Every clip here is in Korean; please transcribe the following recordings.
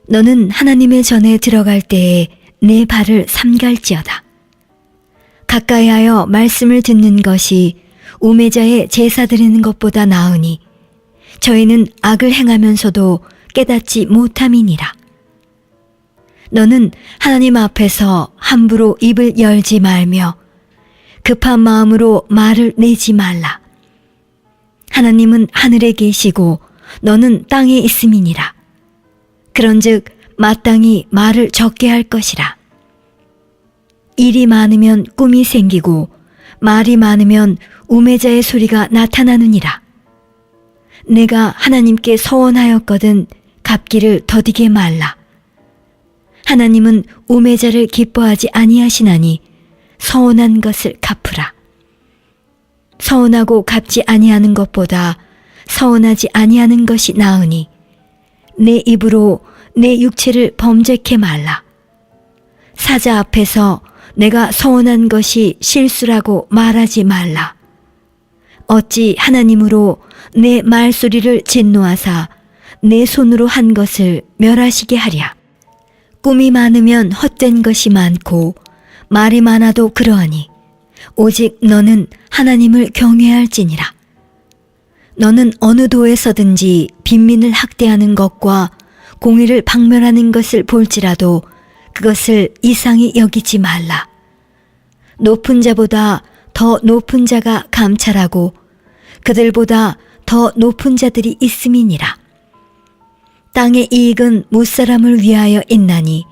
너는 하나님의 전에 들어갈 때에 내 발을 삼갈지어다. 가까이하여 말씀을 듣는 것이 우매자의 제사 드리는 것보다 나으니 저희는 악을 행하면서도 깨닫지 못함이니라. 너는 하나님 앞에서 함부로 입을 열지 말며 급한 마음으로 말을 내지 말라. 하나님은 하늘에 계시고 너는 땅에 있음이니라. 그런즉 마땅히 말을 적게 할 것이라. 일이 많으면 꿈이 생기고 말이 많으면 우매자의 소리가 나타나느니라. 내가 하나님께 서원하였거든 갚기를 더디게 말라. 하나님은 우매자를 기뻐하지 아니하시나니 서원한 것을 갚으라. 서원하고 갚지 아니하는 것보다 서원하지 아니하는 것이 나으니 내 입으로 내 육체를 범죄케 말라. 사자 앞에서 내가 서원한 것이 실수라고 말하지 말라. 어찌 하나님으로 내 말소리를 진노하사 내 손으로 한 것을 멸하시게 하랴. 꿈이 많으면 헛된 것이 많고 말이 많아도 그러하니 오직 너는 하나님을 경외할지니라. 너는 어느 도에서든지 빈민을 학대하는 것과 공의를 박멸하는 것을 볼지라도 그것을 이상히 여기지 말라. 높은 자보다 더 높은 자가 감찰하고 그들보다 더 높은 자들이 있음이니라. 땅의 이익은 무사람을 위하여 있나니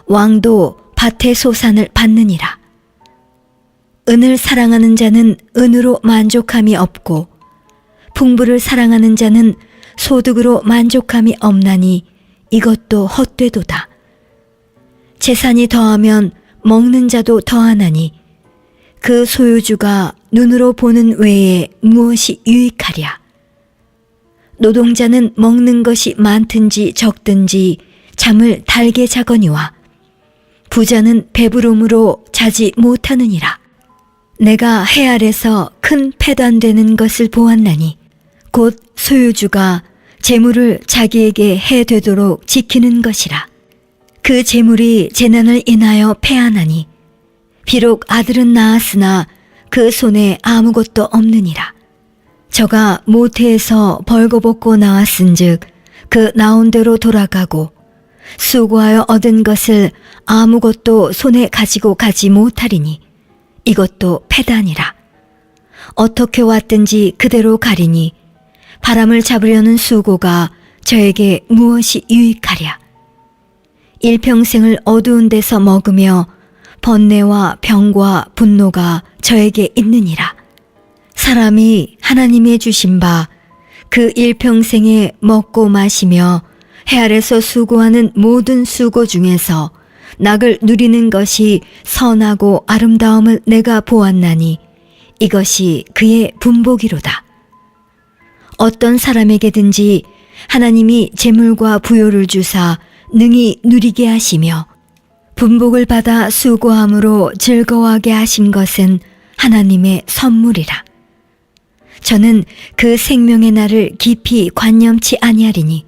왕도 밭의 소산을 받느니라. 은을 사랑하는 자는 은으로 만족함이 없고 풍부를 사랑하는 자는 소득으로 만족함이 없나니 이것도 헛되도다. 재산이 더하면 먹는 자도 더하나니 그 소유주가 눈으로 보는 외에 무엇이 유익하랴. 노동자는 먹는 것이 많든지 적든지 잠을 달게 자거니와 부자는 배부름으로 자지 못하느니라. 내가 해 아래서 큰 패단되는 것을 보았나니 곧 소유주가 재물을 자기에게 해되도록 지키는 것이라. 그 재물이 재난을 인하여 패하나니 비록 아들은 낳았으나 그 손에 아무것도 없느니라. 저가 모태에서 벌거벗고 나왔은즉 그 나온 대로 돌아가고 수고하여 얻은 것을 아무것도 손에 가지고 가지 못하리니 이것도 패단이라. 어떻게 왔든지 그대로 가리니 바람을 잡으려는 수고가 저에게 무엇이 유익하랴. 일평생을 어두운 데서 먹으며 번뇌와 병과 분노가 저에게 있느니라. 사람이 하나님의 주신 바 그 일평생에 먹고 마시며 해 아래서 수고하는 모든 수고 중에서 낙을 누리는 것이 선하고 아름다움을 내가 보았나니 이것이 그의 분복이로다. 어떤 사람에게든지 하나님이 재물과 부요를 주사 능히 누리게 하시며 분복을 받아 수고함으로 즐거워하게 하신 것은 하나님의 선물이라. 저는 그 생명의 날을 깊이 관념치 아니하리니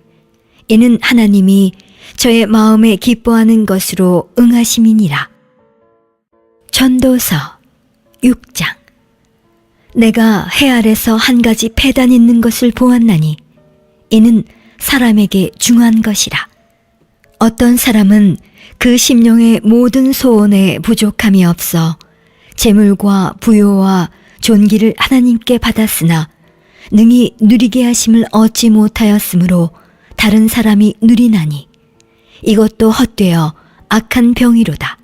이는 하나님이 저의 마음에 기뻐하는 것으로 응하심이니라. 전도서 6장. 내가 해 아래서 한 가지 패단 있는 것을 보았나니 이는 사람에게 중한 것이라. 어떤 사람은 그 심령의 모든 소원에 부족함이 없어 재물과 부요와 존귀를 하나님께 받았으나 능히 누리게 하심을 얻지 못하였으므로 다른 사람이 누리나니 이것도 헛되어 악한 병이로다.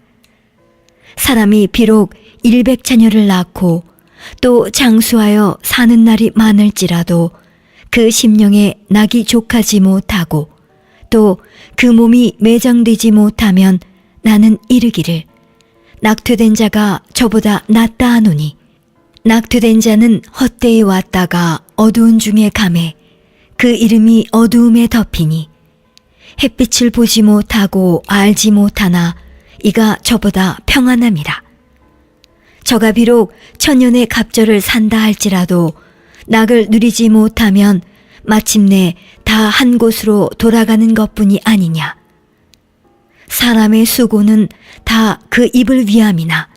사람이 비록 100자녀를 낳고 또 장수하여 사는 날이 많을지라도 그 심령에 낙이 족하지 못하고 또 그 몸이 매장되지 못하면 나는 이르기를 낙퇴된 자가 저보다 낫다 하노니 낙퇴된 자는 헛되이 왔다가 어두운 중에 가매 그 이름이 어두움에 덮이니 햇빛을 보지 못하고 알지 못하나 이가 저보다 평안함이라. 저가 비록 천년의 갑절을 산다 할지라도 낙을 누리지 못하면 마침내 다 한 곳으로 돌아가는 것뿐이 아니냐. 사람의 수고는 다 그 입을 위함이나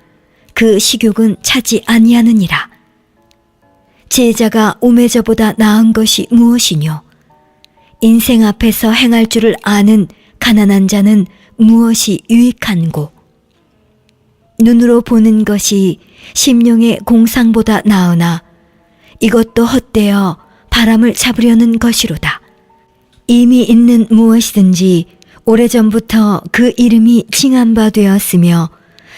그 식욕은 차지 아니하느니라. 제자가 우매자보다 나은 것이 무엇이뇨? 인생 앞에서 행할 줄을 아는 가난한 자는 무엇이 유익한고? 눈으로 보는 것이 심령의 공상보다 나으나 이것도 헛되어 바람을 잡으려는 것이로다. 이미 있는 무엇이든지 오래전부터 그 이름이 칭한 바 되었으며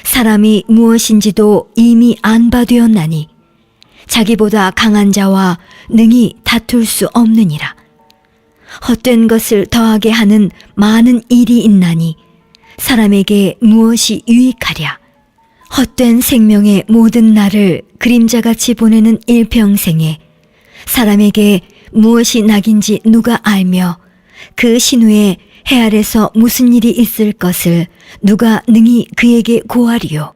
사람이 무엇인지도 이미 안 바 되었나니 자기보다 강한 자와 능히 다툴 수 없느니라. 헛된 것을 더하게 하는 많은 일이 있나니 사람에게 무엇이 유익하랴. 헛된 생명의 모든 날을 그림자같이 보내는 일평생에 사람에게 무엇이 낙인지 누가 알며 그 신후에 해 아래서 무슨 일이 있을 것을 누가 능히 그에게 고하리요.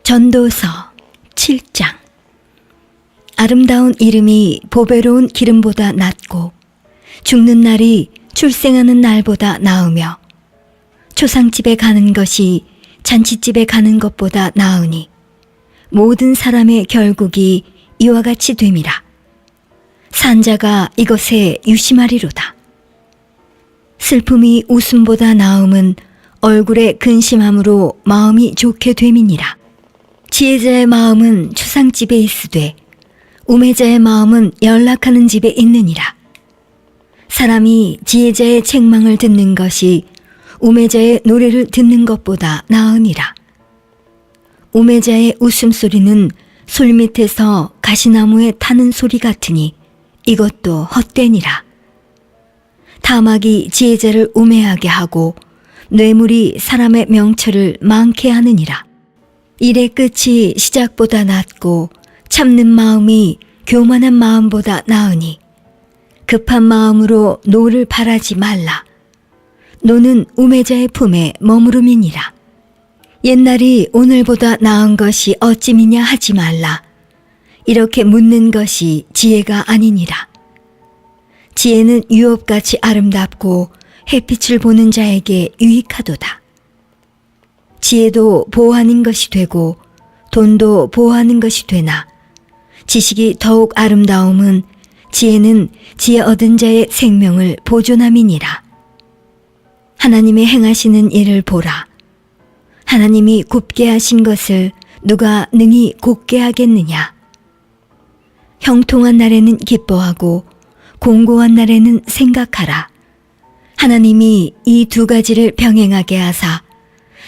전도서 7장. 아름다운 이름이 보배로운 기름보다 낫고 죽는 날이 출생하는 날보다 나으며 초상집에 가는 것이 잔치집에 가는 것보다 나으니 모든 사람의 결국이 이와 같이 됨이라. 산자가 이것에 유심하리로다. 슬픔이 웃음보다 나음은 얼굴에 근심함으로 마음이 좋게 됨이니라. 지혜자의 마음은 추상집에 있으되 우매자의 마음은 연락하는 집에 있느니라. 사람이 지혜자의 책망을 듣는 것이 우매자의 노래를 듣는 것보다 나으니라. 우매자의 웃음소리는 솔 밑에서 가시나무에 타는 소리 같으니 이것도 헛되니라. 타막이 지혜자를 우매하게 하고 뇌물이 사람의 명철을 많게 하느니라. 일의 끝이 시작보다 낫고 참는 마음이 교만한 마음보다 나으니 급한 마음으로 노를 바라지 말라. 노는 우매자의 품에 머무름이니라. 옛날이 오늘보다 나은 것이 어찌미냐 하지 말라. 이렇게 묻는 것이 지혜가 아니니라. 지혜는 유업같이 아름답고 햇빛을 보는 자에게 유익하도다. 지혜도 보호하는 것이 되고 돈도 보호하는 것이 되나 지식이 더욱 아름다움은 지혜는 지혜 얻은 자의 생명을 보존함이니라. 하나님의 행하시는 일을 보라. 하나님이 굽게 하신 것을 누가 능히 곧게 하겠느냐. 형통한 날에는 기뻐하고 공고한 날에는 생각하라. 하나님이 이 두 가지를 병행하게 하사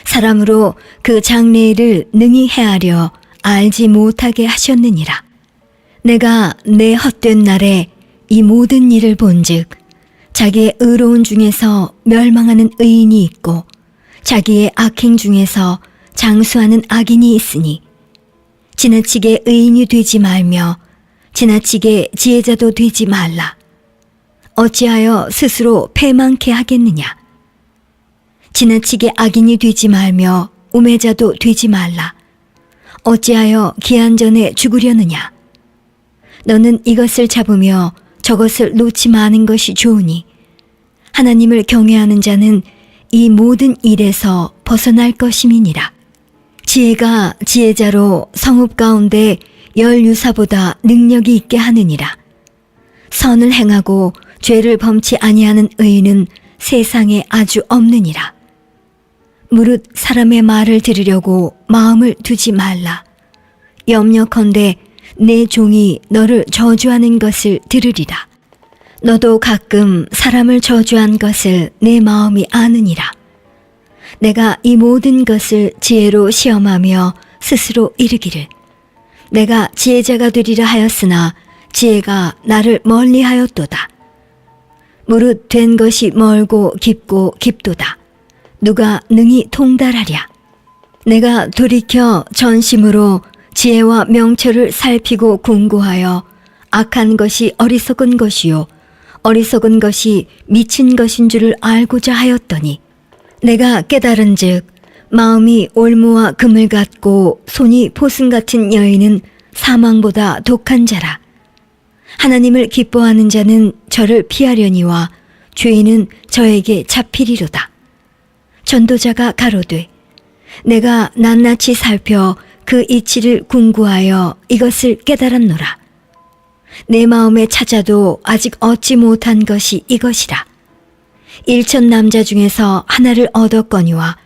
사람으로 그 장래일을 능히 헤아려 알지 못하게 하셨느니라. 내가 내 헛된 날에 이 모든 일을 본즉 자기의 의로운 중에서 멸망하는 의인이 있고 자기의 악행 중에서 장수하는 악인이 있으니 지나치게 의인이 되지 말며 지나치게 지혜자도 되지 말라. 어찌하여 스스로 패망케 하겠느냐. 지나치게 악인이 되지 말며 우매자도 되지 말라. 어찌하여 기한 전에 죽으려느냐. 너는 이것을 잡으며 저것을 놓지 마는 것이 좋으니 하나님을 경외하는 자는 이 모든 일에서 벗어날 것임이니라. 지혜가 지혜자로 성읍 가운데 열유사보다 능력이 있게 하느니라. 선을 행하고 죄를 범치 아니하는 의인은 세상에 아주 없느니라. 무릇 사람의 말을 들으려고 마음을 두지 말라. 염려컨대 내 종이 너를 저주하는 것을 들으리라. 너도 가끔 사람을 저주한 것을 내 마음이 아느니라. 내가 이 모든 것을 지혜로 시험하며 스스로 이르기를 내가 지혜자가 되리라 하였으나 지혜가 나를 멀리하였도다. 무릇 된 것이 멀고 깊고 깊도다. 누가 능히 통달하랴. 내가 돌이켜 전심으로 지혜와 명철을 살피고 궁구하여 악한 것이 어리석은 것이요 어리석은 것이 미친 것인 줄을 알고자 하였더니 내가 깨달은즉 마음이 올무와 금을 같고 손이 포승 같은 여인은 사망보다 독한 자라. 하나님을 기뻐하는 자는 저를 피하려니와 죄인은 저에게 잡히리로다. 전도자가 가로되 내가 낱낱이 살펴 그 이치를 궁구하여 이것을 깨달았노라. 내 마음에 찾아도 아직 얻지 못한 것이 이것이라. 1천 남자 중에서 하나를 얻었거니와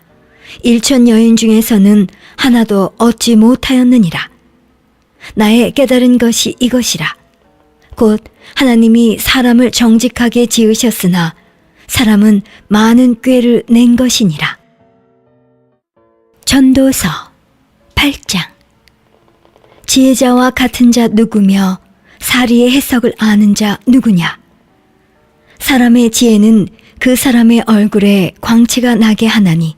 1천 여인 중에서는 하나도 얻지 못하였느니라. 나의 깨달은 것이 이것이라. 곧 하나님이 사람을 정직하게 지으셨으나 사람은 많은 꾀를 낸 것이니라. 전도서 8장. 지혜자와 같은 자 누구며 사리의 해석을 아는 자 누구냐? 사람의 지혜는 그 사람의 얼굴에 광채가 나게 하나니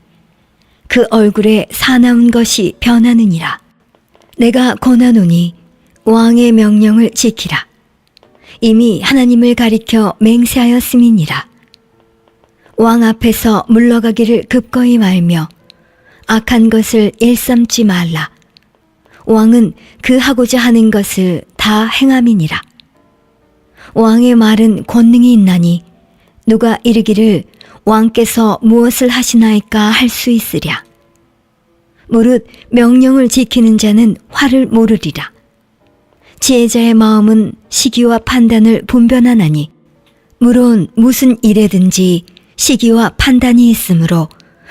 그 얼굴에 사나운 것이 변하느니라. 내가 권하노니 왕의 명령을 지키라. 이미 하나님을 가리켜 맹세하였음이니라. 왕 앞에서 물러가기를 급거이 말며 악한 것을 일삼지 말라. 왕은 그 하고자 하는 것을 다 행함이니라. 왕의 말은 권능이 있나니 누가 이르기를 왕께서 무엇을 하시나이까 할 수 있으랴. 무릇 명령을 지키는 자는 화를 모르리라. 지혜자의 마음은 시기와 판단을 분별하나니 물론 무슨 일에든지 시기와 판단이 있으므로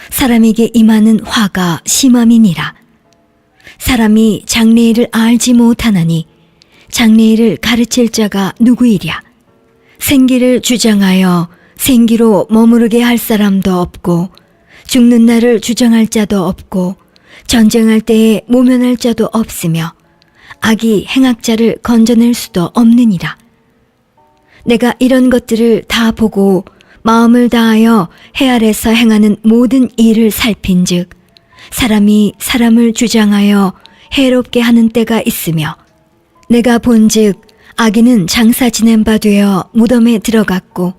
사람에게 임하는 화가 심함이니라. 사람이 장래일을 알지 못하나니 장래일을 가르칠 자가 누구이랴. 생기를 주장하여 생기로 머무르게 할 사람도 없고 죽는 날을 주장할 자도 없고 전쟁할 때에 모면할 자도 없으며 악이 행악자를 건져낼 수도 없느니라. 내가 이런 것들을 다 보고 마음을 다하여 해 아래서 행하는 모든 일을 살핀즉 사람이 사람을 주장하여 해롭게 하는 때가 있으며 내가 본즉 악인은 장사 지낸 바 되어 무덤에 들어갔고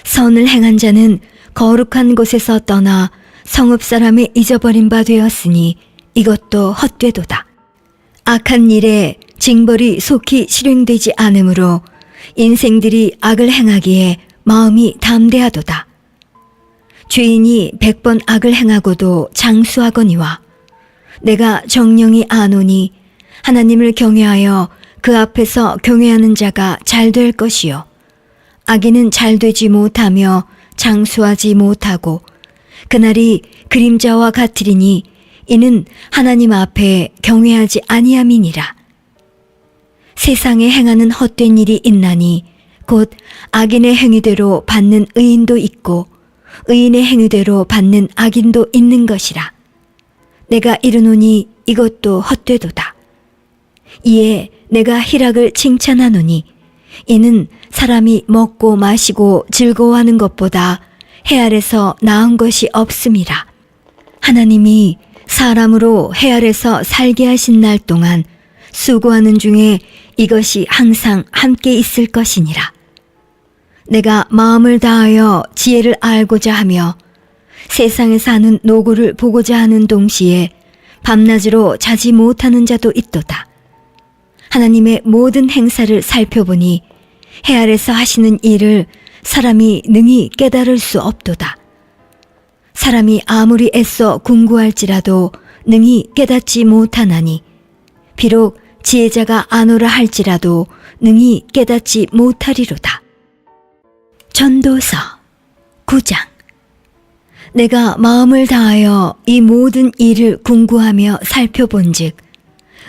선을 행한 자는 거룩한 곳에서 떠나 성읍 사람의 잊어버린 바 되었으니 이것도 헛되도다. 악한 일에 징벌이 속히 실행되지 않으므로 인생들이 악을 행하기에 마음이 담대하도다. 죄인이 100번 악을 행하고도 장수하거니와 내가 정령이 아노니 하나님을 경외하여 그 앞에서 경외하는 자가 잘 될 것이요 악인은 잘 되지 못하며 장수하지 못하고 그날이 그림자와 같으리니 이는 하나님 앞에 경외하지 아니함이니라. 세상에 행하는 헛된 일이 있나니 곧 악인의 행위대로 받는 의인도 있고 의인의 행위대로 받는 악인도 있는 것이라. 내가 이르노니 이것도 헛되도다. 이에 내가 희락을 칭찬하노니 이는 사람이 먹고 마시고 즐거워하는 것보다 해 아래서 나은 것이 없음이라. 하나님이 사람으로 해 아래서 살게 하신 날 동안 수고하는 중에 이것이 항상 함께 있을 것이니라. 내가 마음을 다하여 지혜를 알고자 하며 세상에 사는 노고를 보고자 하는 동시에 밤낮으로 자지 못하는 자도 있도다. 하나님의 모든 행사를 살펴보니 해 아래서 하시는 일을 사람이 능히 깨달을 수 없도다. 사람이 아무리 애써 궁구할지라도 능히 깨닫지 못하나니 비록 지혜자가 아노라 할지라도 능히 깨닫지 못하리로다. 전도서 9장. 내가 마음을 다하여 이 모든 일을 궁구하며 살펴본즉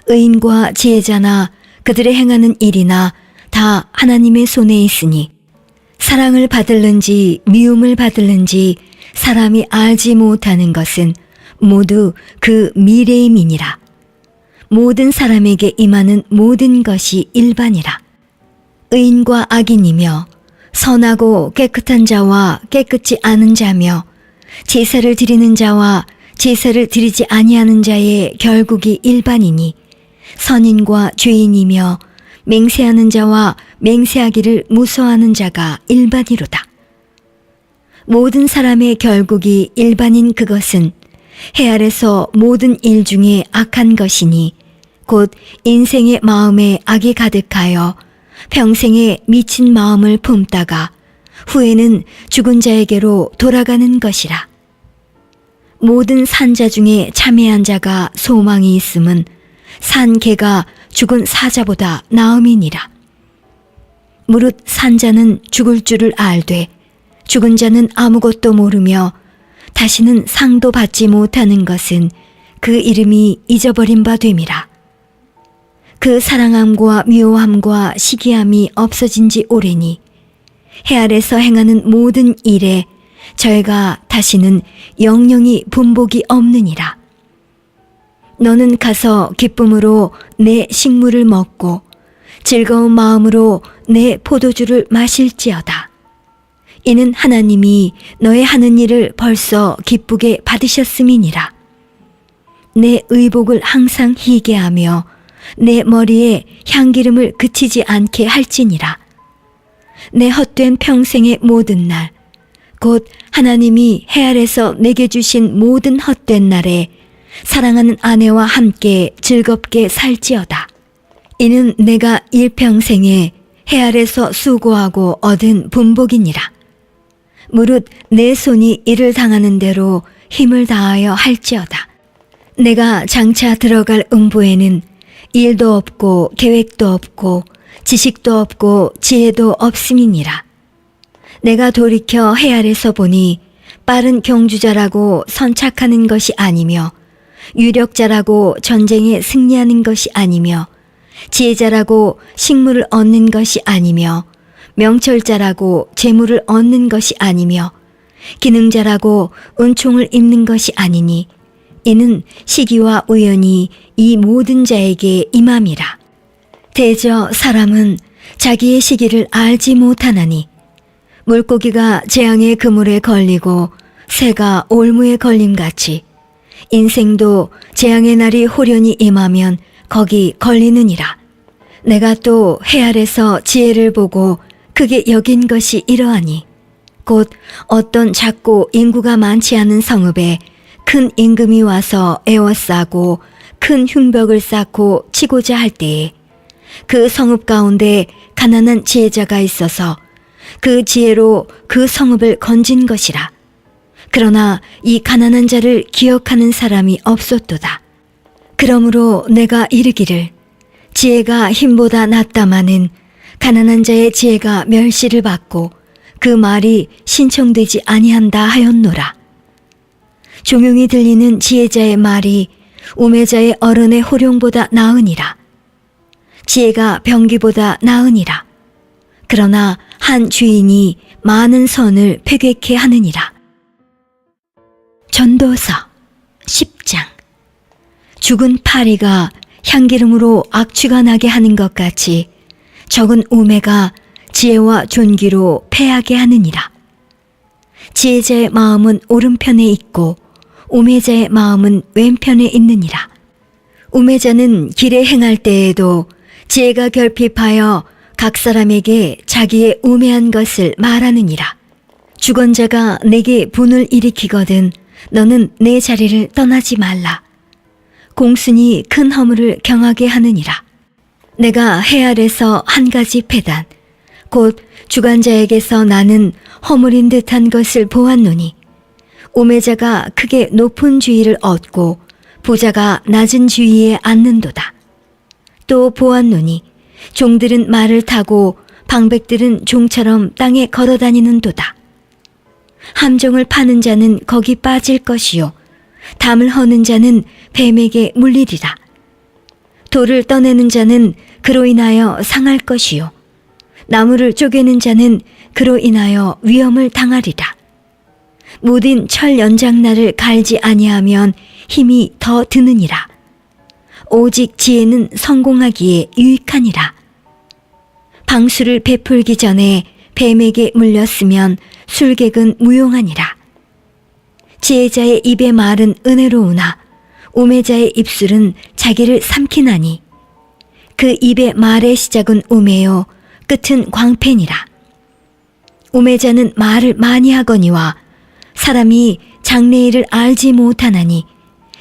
의인과 지혜자나 그들의 행하는 일이나 다 하나님의 손에 있으니 사랑을 받을는지 미움을 받을는지 사람이 알지 못하는 것은 모두 그 미래임이니라. 모든 사람에게 임하는 모든 것이 일반이라. 의인과 악인이며 선하고 깨끗한 자와 깨끗지 않은 자며 제사를 드리는 자와 제사를 드리지 아니하는 자의 결국이 일반이니 선인과 죄인이며 맹세하는 자와 맹세하기를 무서워하는 자가 일반이로다. 모든 사람의 결국이 일반인 그것은 해 아래서 모든 일 중에 악한 것이니 곧 인생의 마음에 악이 가득하여 평생에 미친 마음을 품다가 후에는 죽은 자에게로 돌아가는 것이라. 모든 산자 중에 참회한 자가 소망이 있음은 산 개가 죽은 사자보다 나음이니라. 무릇 산자는 죽을 줄을 알되 죽은 자는 아무것도 모르며 다시는 상도 받지 못하는 것은 그 이름이 잊어버린 바 됨이라. 그 사랑함과 미워함과 시기함이 없어진 지 오래니 해 아래서 행하는 모든 일에 저희가 다시는 영영이 분복이 없느니라. 너는 가서 기쁨으로 내 식물을 먹고 즐거운 마음으로 내 포도주를 마실지어다. 이는 하나님이 너의 하는 일을 벌써 기쁘게 받으셨음이니라. 내 의복을 항상 희게 하며 내 머리에 향기름을 그치지 않게 할지니라. 내 헛된 평생의 모든 날, 곧 하나님이 해 아래서 내게 주신 모든 헛된 날에 사랑하는 아내와 함께 즐겁게 살지어다. 이는 내가 일평생에 해 아래서 수고하고 얻은 분복이니라. 무릇 내 손이 이를 당하는 대로 힘을 다하여 할지어다. 내가 장차 들어갈 음부에는 일도 없고 계획도 없고 지식도 없고 지혜도 없음이니라. 내가 돌이켜 해 아래서 보니 빠른 경주자라고 선착하는 것이 아니며 유력자라고 전쟁에 승리하는 것이 아니며 지혜자라고 식물을 얻는 것이 아니며 명철자라고 재물을 얻는 것이 아니며 기능자라고 은총을 입는 것이 아니니 이는 시기와 우연이 이 모든 자에게 임함이라. 대저 사람은 자기의 시기를 알지 못하나니 물고기가 재앙의 그물에 걸리고 새가 올무에 걸림같이 인생도 재앙의 날이 호련히 임하면 거기 걸리느니라. 내가 또 해 아래서 지혜를 보고 크게 여긴 것이 이러하니 곧 어떤 작고 인구가 많지 않은 성읍에 큰 임금이 와서 애워싸고 큰 흉벽을 쌓고 치고자 할 때에 그 성읍 가운데 가난한 지혜자가 있어서 그 지혜로 그 성읍을 건진 것이라. 그러나 이 가난한 자를 기억하는 사람이 없었도다. 그러므로 내가 이르기를 지혜가 힘보다 낫다마는 가난한 자의 지혜가 멸시를 받고 그 말이 신청되지 아니한다 하였노라. 종용이 들리는 지혜자의 말이 우매자의 어른의 호령보다 나으니라. 지혜가 병기보다 나으니라. 그러나 한 주인이 많은 선을 패괴케 하느니라. 전도서 10장. 죽은 파리가 향기름으로 악취가 나게 하는 것 같이 적은 우매가 지혜와 존귀로 패하게 하느니라. 지혜자의 마음은 오른편에 있고 우매자의 마음은 왼편에 있느니라. 우매자는 길에 행할 때에도 지혜가 결핍하여 각 사람에게 자기의 우매한 것을 말하느니라. 주권자가 내게 분을 일으키거든 너는 내 자리를 떠나지 말라. 공순이 큰 허물을 경하게 하느니라. 내가 해 아래서 한 가지 패단 곧 주관자에게서 나는 허물인 듯한 것을 보았노니 우매자가 크게 높은 주의를 얻고 부자가 낮은 주의에 앉는도다. 또 보았노니 종들은 말을 타고 방백들은 종처럼 땅에 걸어다니는도다. 함정을 파는 자는 거기 빠질 것이요 담을 허는 자는 뱀에게 물리리라. 돌을 떠내는 자는 그로 인하여 상할 것이요 나무를 쪼개는 자는 그로 인하여 위험을 당하리라. 무딘 철 연장날을 갈지 아니하면 힘이 더 드느니라. 오직 지혜는 성공하기에 유익하니라. 방수를 베풀기 전에 뱀에게 물렸으면 술객은 무용하니라. 지혜자의 입의 말은 은혜로우나 우매자의 입술은 자기를 삼키나니 그 입의 말의 시작은 우매요 끝은 광패니라. 우매자는 말을 많이 하거니와 사람이 장래일을 알지 못하나니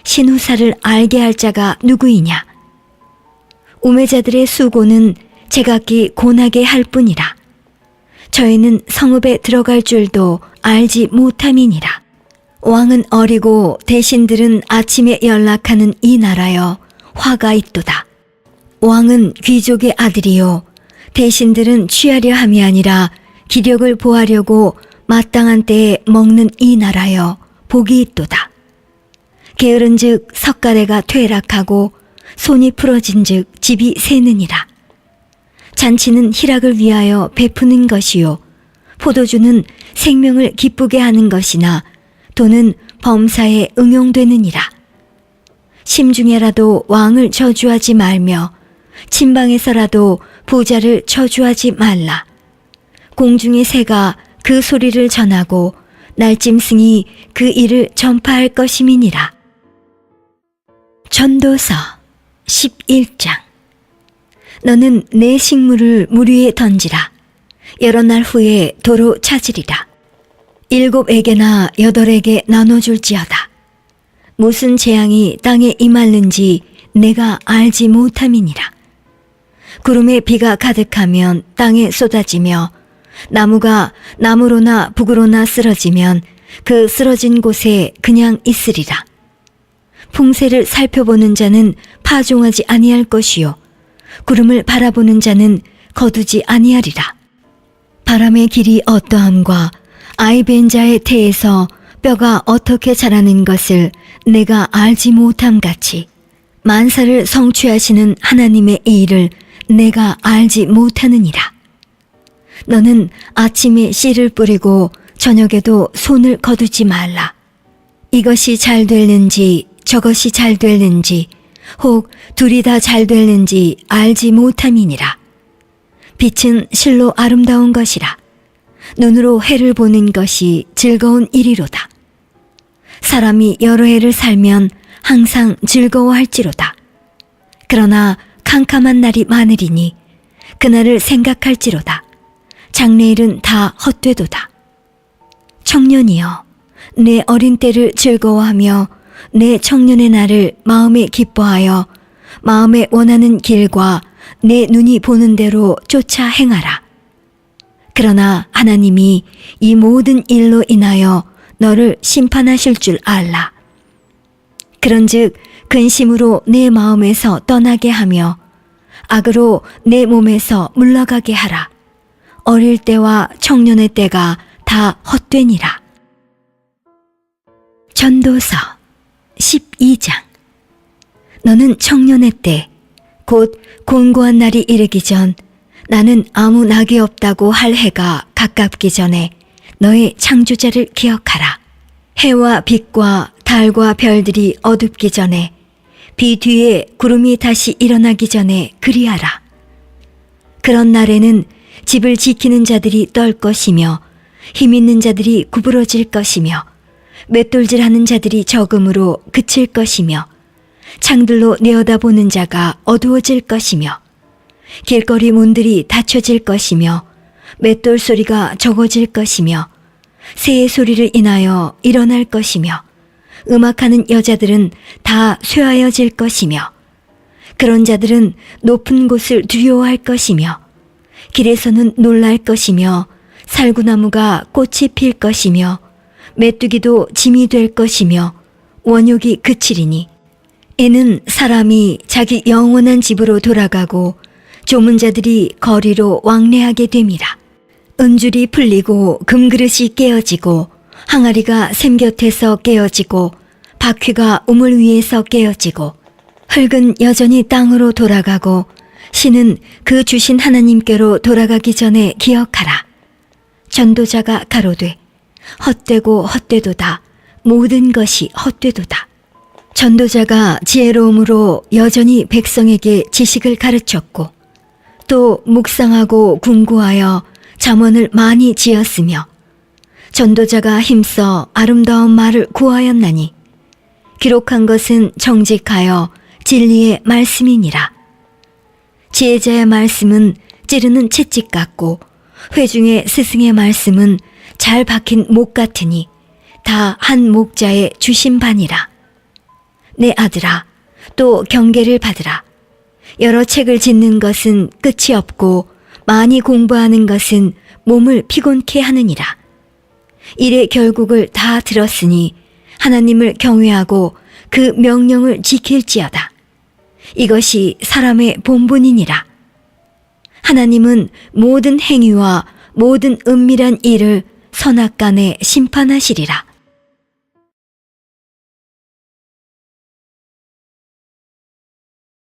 신후사를 알게 할 자가 누구이냐. 우매자들의 수고는 제각기 고나게 할 뿐이라. 저희는 성읍에 들어갈 줄도 알지 못함이니라. 왕은 어리고 대신들은 아침에 연락하는 이 나라여 화가 있도다. 왕은 귀족의 아들이요 대신들은 취하려 함이 아니라 기력을 보하려고 마땅한 때에 먹는 이 나라여 복이 있도다. 게으른즉 석가래가 퇴락하고 손이 풀어진즉 집이 새느니라. 잔치는 희락을 위하여 베푸는 것이요 포도주는 생명을 기쁘게 하는 것이나 돈은 범사에 응용되느니라. 심중에라도 왕을 저주하지 말며 침방에서라도 부자를 저주하지 말라. 공중의 새가 그 소리를 전하고 날짐승이 그 일을 전파할 것임이니라. 전도서 11장. 너는 내 식물을 물 위에 던지라. 여러 날 후에 도로 찾으리라. 7에게나 8에게 나눠줄지어다. 무슨 재앙이 땅에 임할는지 내가 알지 못함이니라. 구름에 비가 가득하면 땅에 쏟아지며 나무가 나무로나 북으로나 쓰러지면 그 쓰러진 곳에 그냥 있으리라. 풍세를 살펴보는 자는 파종하지 아니할 것이요 구름을 바라보는 자는 거두지 아니하리라. 바람의 길이 어떠함과 아이 뵌 자의 태에서 뼈가 어떻게 자라는 것을 내가 알지 못함 같이 만사를 성취하시는 하나님의 일을 내가 알지 못하느니라. 너는 아침에 씨를 뿌리고 저녁에도 손을 거두지 말라. 이것이 잘 될는지 저것이 잘 될는지 혹 둘이 다 잘 될는지 알지 못함이니라. 빛은 실로 아름다운 것이라. 눈으로 해를 보는 것이 즐거운 일이로다. 사람이 여러 해를 살면 항상 즐거워할지로다. 그러나 캄캄한 날이 많으리니 그날을 생각할지로다. 장래일은 다 헛되도다. 청년이여, 내 어린 때를 즐거워하며 내 청년의 날을 마음에 기뻐하여 마음에 원하는 길과 내 눈이 보는 대로 쫓아 행하라. 그러나 하나님이 이 모든 일로 인하여 너를 심판하실 줄 알라. 그런즉 근심으로 내 마음에서 떠나게 하며 악으로 내 몸에서 물러가게 하라. 어릴 때와 청년의 때가 다 헛되니라. 전도서 12장. 너는 청년의 때 곧 곤고한 날이 이르기 전 나는 아무 낙이 없다고 할 해가 가깝기 전에 너의 창조자를 기억하라. 해와 빛과 달과 별들이 어둡기 전에 비 뒤에 구름이 다시 일어나기 전에 그리하라. 그런 날에는 집을 지키는 자들이 떨 것이며 힘 있는 자들이 구부러질 것이며 맷돌질하는 자들이 적음으로 그칠 것이며 창들로 내어다보는 자가 어두워질 것이며 길거리 문들이 닫혀질 것이며 맷돌 소리가 적어질 것이며 새의 소리를 인하여 일어날 것이며 음악하는 여자들은 다 쇠하여질 것이며 그런 자들은 높은 곳을 두려워할 것이며 길에서는 놀랄 것이며 살구나무가 꽃이 필 것이며 메뚜기도 짐이 될 것이며 원욕이 그치리니 이는 사람이 자기 영원한 집으로 돌아가고 조문자들이 거리로 왕래하게 됨이라. 은줄이 풀리고 금그릇이 깨어지고 항아리가 샘 곁에서 깨어지고 바퀴가 우물 위에서 깨어지고 흙은 여전히 땅으로 돌아가고 신은 그 주신 하나님께로 돌아가기 전에 기억하라. 전도자가 가로되 헛되고 헛되도다. 모든 것이 헛되도다. 전도자가 지혜로움으로 여전히 백성에게 지식을 가르쳤고 또 묵상하고 궁구하여 잠언을 많이 지었으며 전도자가 힘써 아름다운 말을 구하였나니 기록한 것은 정직하여 진리의 말씀이니라. 지혜자의 말씀은 찌르는 채찍 같고 회중의 스승의 말씀은 잘 박힌 목 같으니 다 한 목자의 주신 바니라. 내 아들아, 또 경계를 받으라. 여러 책을 짓는 것은 끝이 없고 많이 공부하는 것은 몸을 피곤케 하느니라. 일의 결국을 다 들었으니 하나님을 경외하고 그 명령을 지킬지어다. 이것이 사람의 본분이니라. 하나님은 모든 행위와 모든 은밀한 일을 선악간에 심판하시리라.